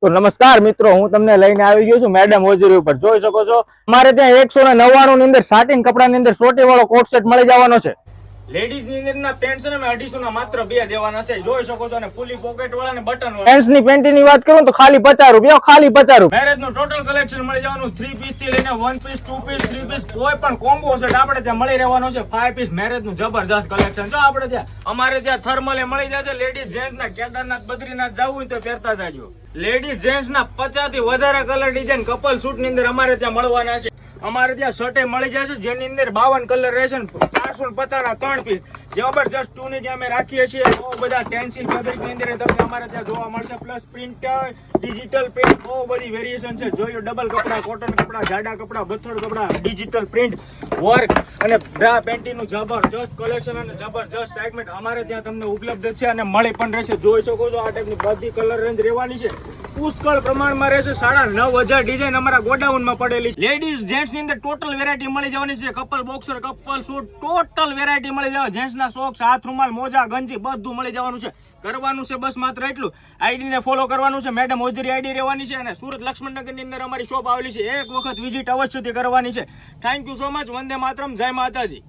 તો નમસ્કાર મિત્રો, હું તમને લઈને આવી ગયો છું મેડમ હોજરી ઉપર. જોઈ શકો છો અમારે ત્યાં 199 ની અંદર સાટિન કપડાની અંદર સોટી વાળો કોટ સેટ મળી જવાનો છે. લેડીઝ ની અંદરના પેન્ટ છે ને 250 ના માત્ર 2 દેવાના છે. જોઈ શકો છો, અને ફૂલી પોકેટ વાળા ને બટન વાળા. પેન્ટ્સ ની પેન્ટી ની વાત કરું તો ખાલી 50 રૂપિયા, ખાલી 50 રૂપિયા. મેરેજ નું ટોટલ કલેક્શન મળી જવાનું. 3 પીસ થી લઈને 1 પીસ, 2 પીસ, 3 પીસ, કોઈ પણ કોમ્બો સેટ આપણે ત્યાં મળી રહેવાનો છે. 5 પીસ મેરેજ નું જબરજસ્ત કલેક્શન જો આપણે ત્યાં. અમારે ત્યાં થર્મલ મળી જશે. લેડીઝ જેન્ટ્સ ના કેદારનાથ, બદ્રીનાથ જવું હોય તો પહેરતા જાજો. લેડીઝ જેન્ટ્સ ના 50 થી વધારે કલર ડિઝાઇન કપલ સૂટ ની અંદર અમારે ત્યાં મળવાના છે. અમારે ત્યાં શર્ટે મળી જશે જેની અંદર 52 કલર રહેશે. 450 ના 3 પીસ જબરજસ્ત ટુ ની અમે રાખીએ છીએ. બહુ બધા ટેન્સિલ ફેબ્રિક ની અંદર તમને અમારે ત્યાં જોવા મળશે. પ્લસ પ્રિન્ટર, ડિજિટલ પ્રિન્ટ, બહુ બધી વેરિએશન છે. જોયો ડબલ કપડા, કોટન કપડા, જાડા કપડા, બથડ કપડા, ડિજિટલ પ્રિન્ટ, વર્ક અને બ્રા પેન્ટી નું જબરજસ્ત કલેક્શન અને જબરજસ્ત સેગમેન્ટ અમારે ત્યાં તમને ઉપલબ્ધ છે અને મળી પણ રહેશે. જોઈ શકો છો આ ટાઈપની બધી કલર રેન્જ રહેવાની છે. પુષ્કળ પ્રમાણમાં રહેશે. 9,500 ડિઝાઇન અમારા ગોડાઉનમાં પડેલી છે. લેડીઝ જેન્ટ્સ ની અંદર ટોટલ વેરાયટી મળી જવાની છે. Couple boxer, couple shoot, total variety મળી જવા. જેન્ટ્સ ના સોક્સ, હાથ રૂમાલ, મોજા, ગંજી બધું મળી જવાનું છે. કરવાનું છે બસ માત્ર એટલું, આઈડી ને ફોલો કરવાનું છે. મેડમ હોજરી આઈડી રહેવાની છે અને સુરત લક્ષ્મણનગર ની અંદર અમારી શોપ આવેલી છે. એક વખત વિઝિટ અવશ્યથી કરવાની છે. Thank you so much. Vande Mataram. જય માતાજી.